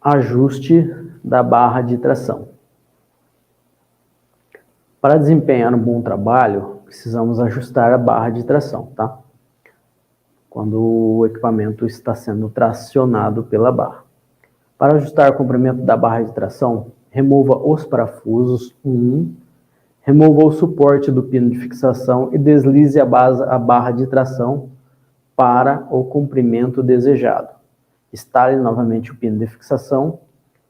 Ajuste da barra de tração. Para desempenhar um bom trabalho, precisamos ajustar a barra de tração, tá? Quando o equipamento está sendo tracionado pela barra. Para ajustar o comprimento da barra de tração, remova os parafusos, remova o suporte do pino de fixação e deslize a barra de tração para o comprimento desejado. Instale novamente o pino de fixação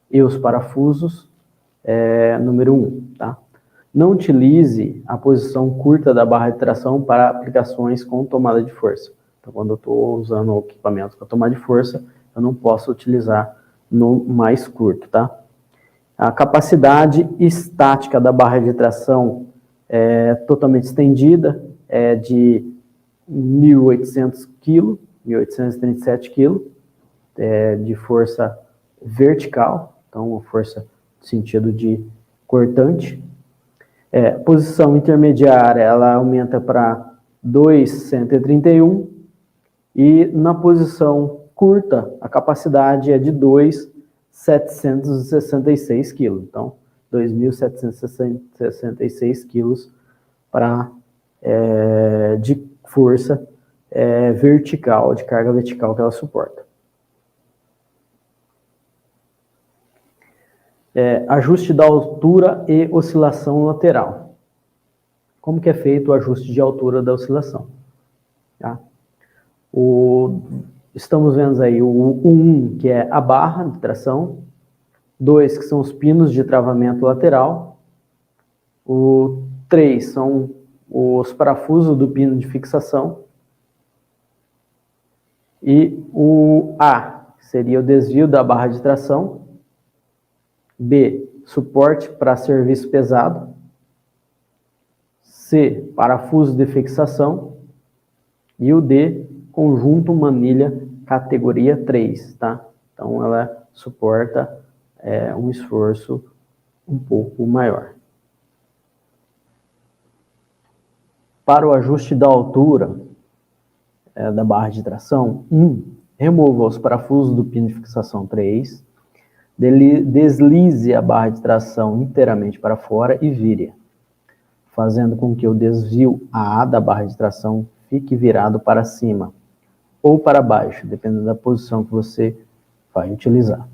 e os parafusos, número 1, tá? Não utilize a posição curta da barra de tração para aplicações com tomada de força. Então, quando eu estou usando o equipamento para tomar de força, eu não posso utilizar no mais curto, tá? A capacidade estática da barra de tração é totalmente estendida, é de 1.800 kg, 1.837 kg, de força vertical, então uma força no sentido de cortante. Posição intermediária, ela aumenta para 2.131 e na posição curta, a capacidade é de 2.766 kg. Então, 2.766 kg de força vertical, de carga vertical que ela suporta. Ajuste da altura e oscilação lateral. Como que é feito o ajuste de altura da oscilação? Tá? Estamos vendo aí o 1, que é a barra de tração, 2, que são os pinos de travamento lateral, o 3 são os parafusos do pino de fixação, e o A seria o desvio da barra de tração, B, suporte para serviço pesado, C, parafuso de fixação, e o D, conjunto manilha categoria 3, tá? Então, ela suporta um esforço um pouco maior. Para o ajuste da altura da barra de tração, remova os parafusos do pino de fixação 3, deslize a barra de tração inteiramente para fora e vire, fazendo com que o desvio A da barra de tração fique virado para cima ou para baixo, dependendo da posição que você vai utilizar.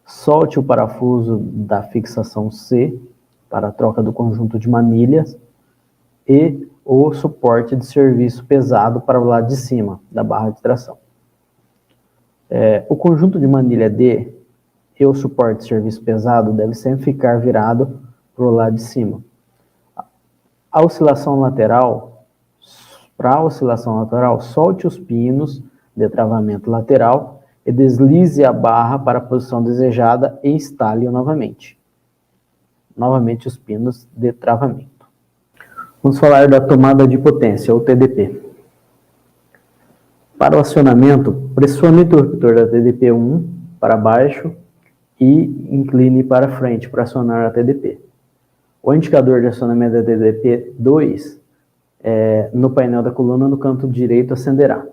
Solte o parafuso da fixação C para a troca do conjunto de manilhas e o suporte de serviço pesado para o lado de cima da barra de tração. O conjunto de manilha D e o suporte de serviço pesado deve sempre ficar virado para o lado de cima. A oscilação lateral, para a oscilação lateral, solte os pinos de travamento lateral e deslize a barra para a posição desejada e instale-o novamente. Novamente os pinos de travamento. Vamos falar da tomada de potência, ou TDP. Para o acionamento, pressione o interruptor da TDP 1 para baixo e incline para frente para acionar a TDP. O indicador de acionamento da TDP 2 no painel da coluna no canto direito acenderá.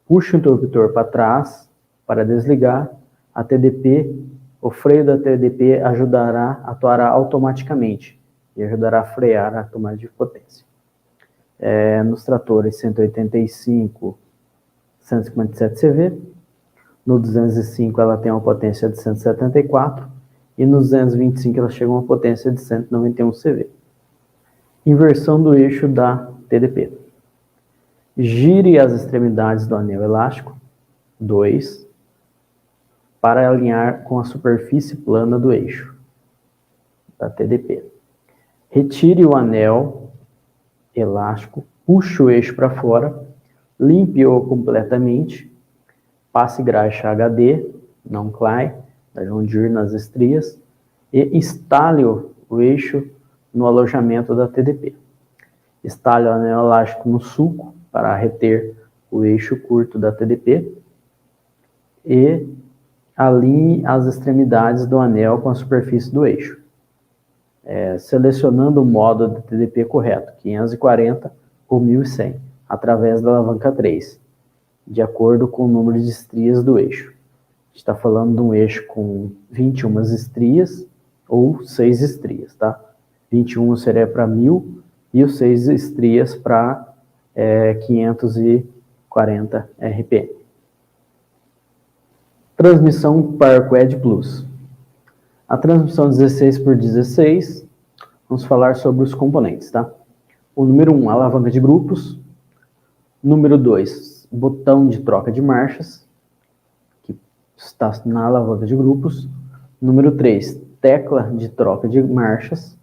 Puxe o interruptor para trás para desligar a TDP. O freio da TDP atuará automaticamente e ajudará a frear a tomada de potência. Nos tratores 185, 157 CV, no 205 ela tem uma potência de 174 e no 225 ela chega a uma potência de 191 CV. Inversão do eixo da TDP. Gire as extremidades do anel elástico 2 para alinhar com a superfície plana do eixo da TDP. Retire o anel elástico, puxe o eixo para fora, limpe-o completamente, passe graxa HD, não clay, da John Deere nas estrias, e instale o eixo no alojamento da TDP. Instale o anel elástico no sulco para reter o eixo curto da TDP e alinhe as extremidades do anel com a superfície do eixo, selecionando o modo de TDP correto, 540 ou 1100, através da alavanca 3, de acordo com o número de estrias do eixo. está falando de um eixo com 21 estrias ou 6 estrias, tá? 21 seria para 1000 e os 6 estrias para 540 RPM. Transmissão PowerQuad Plus. A transmissão 16x16, vamos falar sobre os componentes, tá? O número 1, alavanca de grupos. Número 2, botão de troca de marchas, que está na alavanca de grupos. Número 3, tecla de troca de marchas.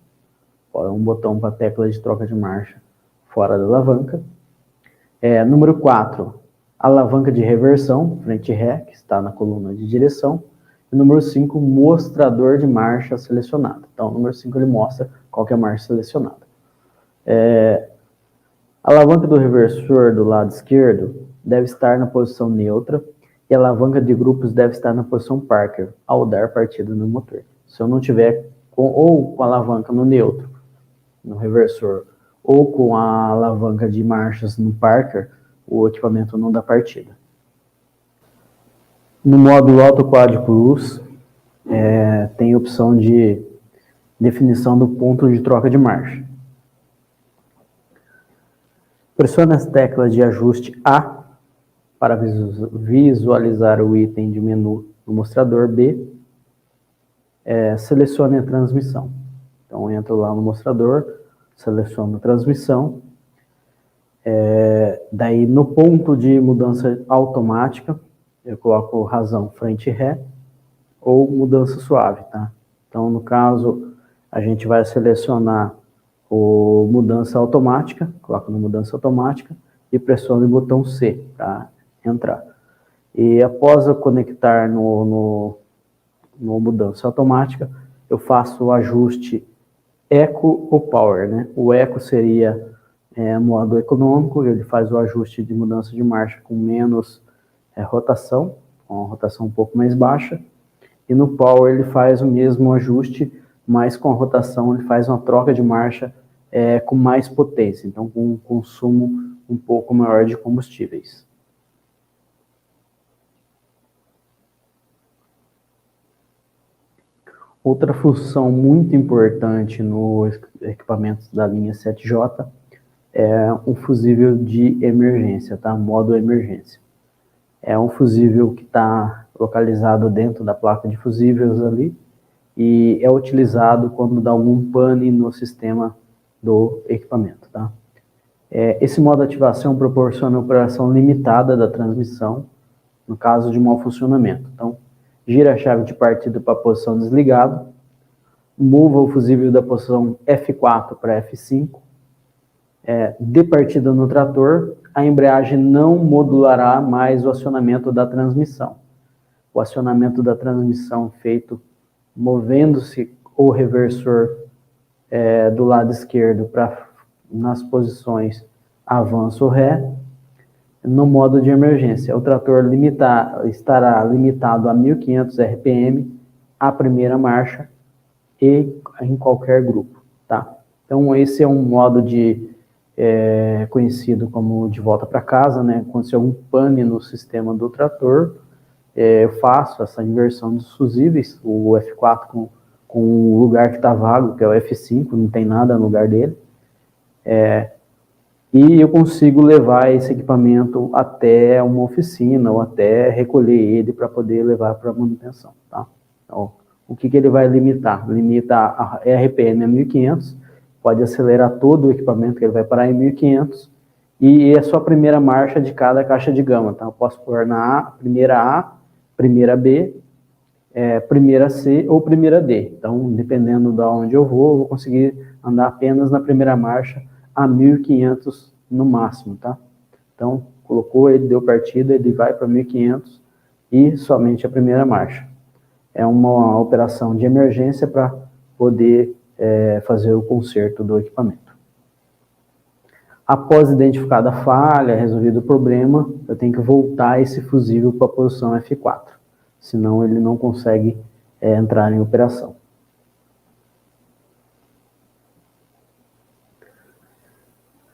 É um botão para tecla de troca de marcha fora da alavanca. Número 4, alavanca de reversão, frente ré, que está na coluna de direção. E número 5, mostrador de marcha selecionada. Então, o número 5 ele mostra qual que é a marcha selecionada. A alavanca do reversor do lado esquerdo deve estar na posição neutra e a alavanca de grupos deve estar na posição Parker ao dar partida no motor. Se eu não tiver com a alavanca no neutro, no reversor, ou com a alavanca de marchas no Parker, o equipamento não dá partida. No módulo AutoQuad Plus, tem a opção de definição do ponto de troca de marcha. Pressione as teclas de ajuste A para visualizar o item de menu do mostrador. B, selecione a transmissão. Então, entro lá no mostrador, seleciono a transmissão. Daí, no ponto de mudança automática, eu coloco razão frente ré ou mudança suave, tá? Então, no caso, a gente vai selecionar o mudança automática, coloco no mudança automática e pressiono o botão C para entrar. E após eu conectar no mudança automática, eu faço o ajuste Eco ou Power, né? O Eco seria modo econômico, ele faz o ajuste de mudança de marcha com menos rotação, com uma rotação um pouco mais baixa. E no Power ele faz o mesmo ajuste, mas com a rotação ele faz uma troca de marcha com mais potência, então com um consumo um pouco maior de combustíveis. Outra função muito importante nos equipamentos da linha 7J é um fusível de emergência, tá? Modo emergência. É um fusível que está localizado dentro da placa de fusíveis ali e é utilizado quando dá algum pane no sistema do equipamento, tá? Esse modo de ativação proporciona operação limitada da transmissão no caso de mau funcionamento. Então, gira a chave de partida para a posição desligado, mova o fusível da posição F4 para F5, dê partida no trator, a embreagem não modulará mais o acionamento da transmissão. O acionamento da transmissão feito movendo-se o reversor do lado esquerdo nas posições avanço ou ré, no modo de emergência. O trator estará limitado a 1500 RPM a primeira marcha e em qualquer grupo, tá? Então esse é um modo conhecido como de volta para casa, né? Aconteceu algum pane no sistema do trator, eu faço essa inversão dos fusíveis, o F4 com o lugar que está vago, que é o F5, não tem nada no lugar dele, e eu consigo levar esse equipamento até uma oficina ou até recolher ele para poder levar para manutenção, tá? Então, o que ele vai limitar? Limita a RPM a 1500, pode acelerar todo o equipamento que ele vai parar em 1500 e é só a primeira marcha de cada caixa de gama, tá? Eu posso pôr na A, primeira B, primeira C ou primeira D. Então, dependendo de onde eu vou conseguir andar apenas na primeira marcha a 1500 no máximo, tá? Então, colocou, ele deu partida, ele vai para 1500 e somente a primeira marcha. É uma operação de emergência para poder fazer o conserto do equipamento. Após identificada a falha, resolvido o problema, eu tenho que voltar esse fusível para a posição F4, senão ele não consegue entrar em operação.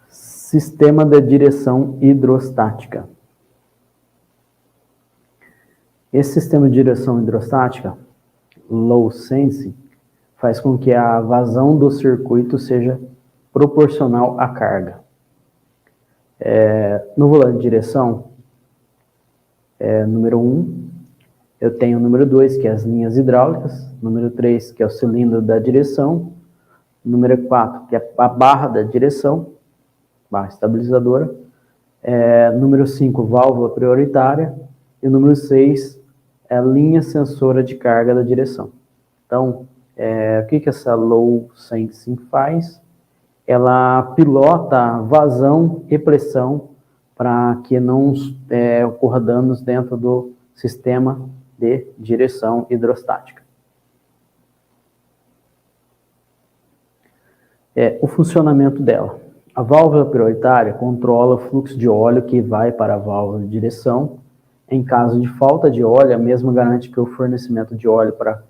Sistema de direção hidrostática. Esse sistema de direção hidrostática, low sensing, faz com que a vazão do circuito seja proporcional à carga. No volante de direção, número 1, eu tenho o número 2, que é as linhas hidráulicas, número 3, que é o cilindro da direção, número 4, que é a barra da direção, barra estabilizadora, número 5, válvula prioritária, e o número 6 é a linha sensora de carga da direção. Então, o que essa low sensing faz? Ela pilota vazão e pressão para que não ocorra danos dentro do sistema de direção hidrostática. O funcionamento dela. A válvula prioritária controla o fluxo de óleo que vai para a válvula de direção. Em caso de falta de óleo, a mesma garante que o fornecimento de óleo para a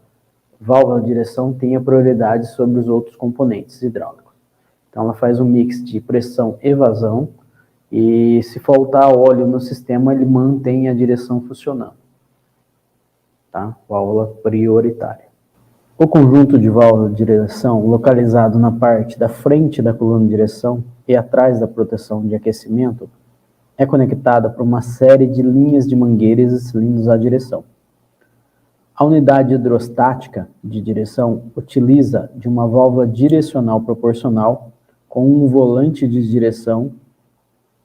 válvula de direção tenha prioridade sobre os outros componentes hidráulicos. Então, ela faz um mix de pressão e vazão, e se faltar óleo no sistema, ele mantém a direção funcionando. Tá? Válvula prioritária. O conjunto de válvula de direção, localizado na parte da frente da coluna de direção e atrás da proteção de aquecimento, é conectada por uma série de linhas de mangueiras e cilindros à direção. A unidade hidrostática de direção utiliza de uma válvula direcional proporcional com um volante de direção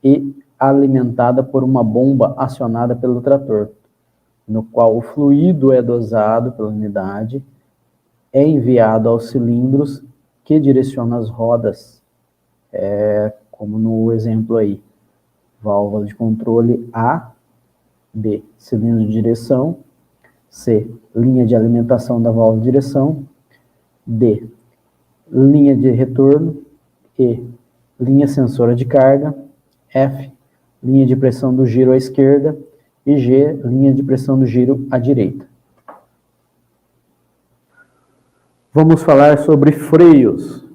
e alimentada por uma bomba acionada pelo trator, no qual o fluido é dosado pela unidade, é enviado aos cilindros que direcionam as rodas, como no exemplo aí, válvula de controle A, B, cilindro de direção, C, linha de alimentação da válvula de direção, D, linha de retorno, E, linha sensora de carga, F, linha de pressão do giro à esquerda e G, linha de pressão do giro à direita. Vamos falar sobre freios.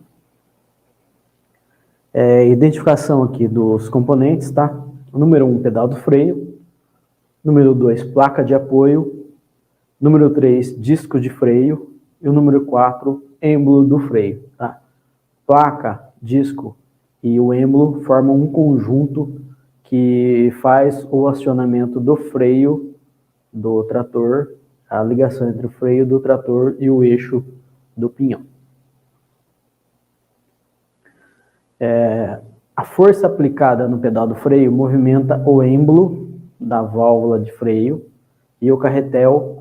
Identificação aqui dos componentes, tá? Número 1, pedal do freio. Número 2, placa de apoio. Número 3, disco de freio. E o número 4, êmbolo do freio, tá? Placa, disco e o êmbolo formam um conjunto que faz o acionamento do freio do trator, a ligação entre o freio do trator e o eixo do pinhão. A força aplicada no pedal do freio movimenta o êmbolo da válvula de freio e o carretel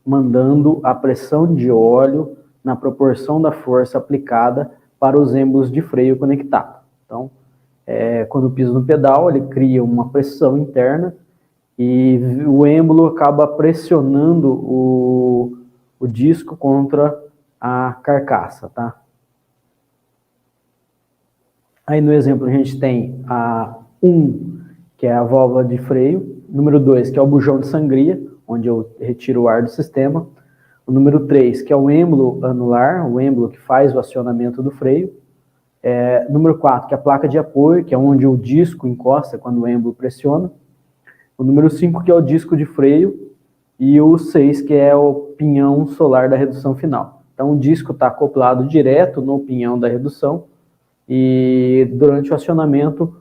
mandando a pressão de óleo na proporção da força aplicada para os êmbolos de freio conectados. Então, quando pisa no pedal, ele cria uma pressão interna e o êmbolo acaba pressionando o disco contra a carcaça, tá? Aí no exemplo a gente tem a 1, que é a válvula de freio, número 2, que é o bujão de sangria, onde eu retiro o ar do sistema, o número 3, que é o êmbolo anular, o êmbolo que faz o acionamento do freio, número 4, que é a placa de apoio, que é onde o disco encosta quando o êmbolo pressiona, o número 5, que é o disco de freio, e o 6, que é o pinhão solar da redução final. Então o disco está acoplado direto no pinhão da redução, e durante o acionamento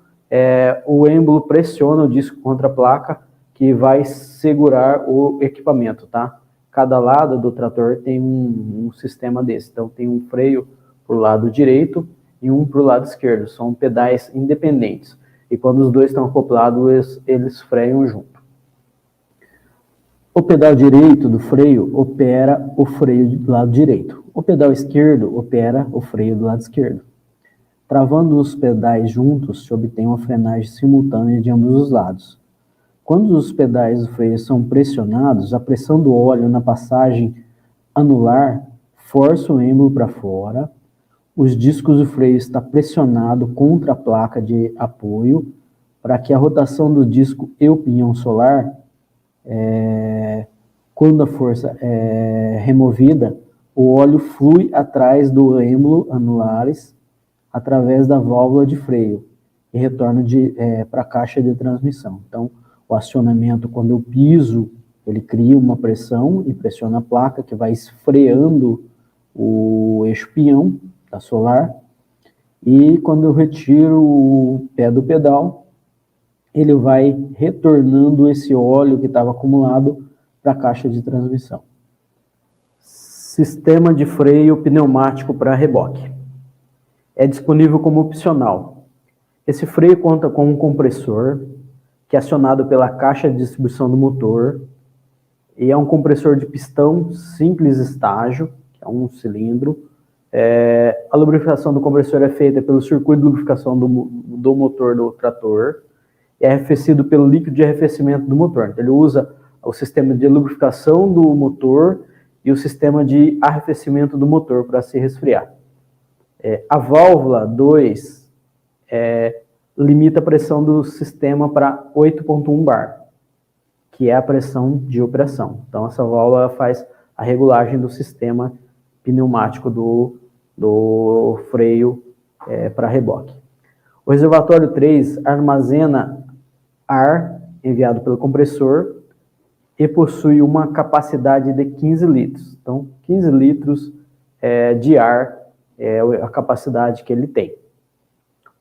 o êmbolo pressiona o disco contra a placa, que vai segurar o equipamento, tá? Cada lado do trator tem um sistema desse, então tem um freio para o lado direito e um para o lado esquerdo, são pedais independentes, e quando os dois estão acoplados, eles freiam junto. O pedal direito do freio opera o freio do lado direito, o pedal esquerdo opera o freio do lado esquerdo. Travando os pedais juntos, se obtém uma frenagem simultânea de ambos os lados. Quando os pedais do freio são pressionados, a pressão do óleo na passagem anular força o êmbolo para fora, os discos do freio estão pressionados contra a placa de apoio, para que a rotação do disco e o pinhão solar, quando a força é removida, o óleo flui atrás do êmbolo anulares, através da válvula de freio, e retorna para a caixa de transmissão. Então, o acionamento, quando eu piso, ele cria uma pressão e pressiona a placa, que vai esfreando o eixo pinhão da solar, e quando eu retiro o pé do pedal, ele vai retornando esse óleo que estava acumulado para a caixa de transmissão. Sistema de freio pneumático para reboque. É disponível como opcional. Esse freio conta com um compressor, que é acionado pela caixa de distribuição do motor, e é um compressor de pistão simples estágio, que é um cilindro. A lubrificação do compressor é feita pelo circuito de lubrificação do motor do trator, e é arrefecido pelo líquido de arrefecimento do motor. Então, ele usa o sistema de lubrificação do motor e o sistema de arrefecimento do motor para se resfriar. A válvula 2 limita a pressão do sistema para 8,1 bar, que é a pressão de operação. Então, essa válvula faz a regulagem do sistema pneumático do freio para reboque. O reservatório 3 armazena ar enviado pelo compressor e possui uma capacidade de 15 litros. Então, 15 litros de ar é a capacidade que ele tem.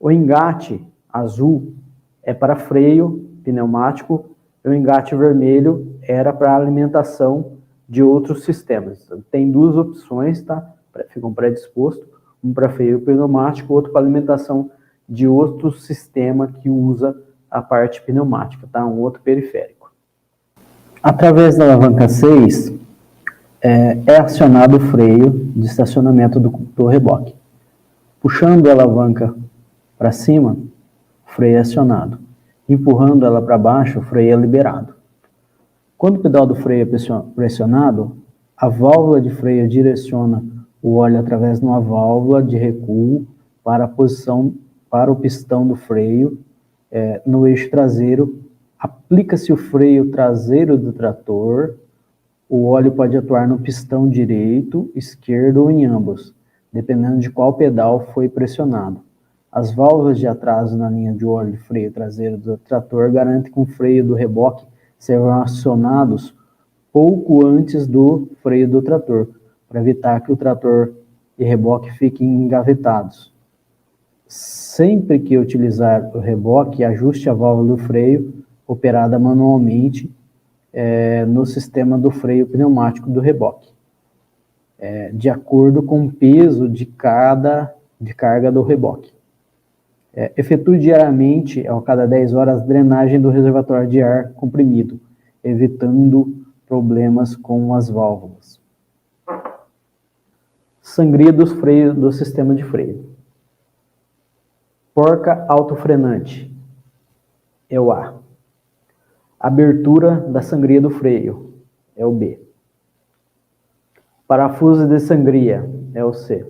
O engate azul é para freio pneumático e o engate vermelho era para alimentação de outros sistemas. Tem duas opções, tá? Ficam predispostos, um para freio pneumático, outro para alimentação de outro sistema que usa a parte pneumática, tá? Um outro periférico. Através da alavanca 6, é acionado o freio de estacionamento do reboque. Puxando a alavanca para cima, o freio é acionado. Empurrando ela para baixo, o freio é liberado. Quando o pedal do freio é pressionado, a válvula de freio direciona o óleo através de uma válvula de recuo para o pistão do freio no eixo traseiro. Aplica-se o freio traseiro do trator. O óleo pode atuar no pistão direito, esquerdo ou em ambos, dependendo de qual pedal foi pressionado. As válvulas de atraso na linha de óleo de freio traseiro do trator garantem que o freio do reboque sejam acionados pouco antes do freio do trator, para evitar que o trator e reboque fiquem engavetados. Sempre que utilizar o reboque, ajuste a válvula do freio operada manualmente no sistema do freio pneumático do reboque, de acordo com o peso de carga do reboque. Efetue diariamente, a cada 10 horas, drenagem do reservatório de ar comprimido, evitando problemas com as válvulas. Sangria dos freios do sistema de freio. Porca autofrenante é o A. Abertura da sangria do freio é o B. Parafuso de sangria é o C.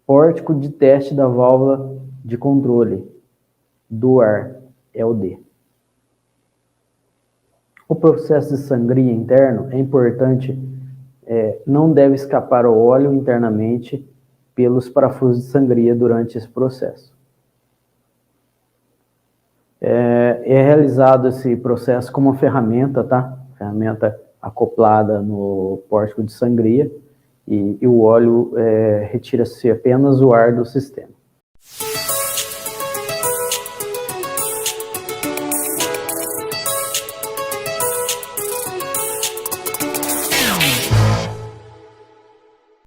Pórtico de teste da válvula de controle do ar é o D. O processo de sangria interno é importante, não deve escapar o óleo internamente pelos parafusos de sangria durante esse processo. É realizado esse processo com uma ferramenta, tá? Ferramenta acoplada no pórtico de sangria, e o óleo retira-se apenas o ar do sistema.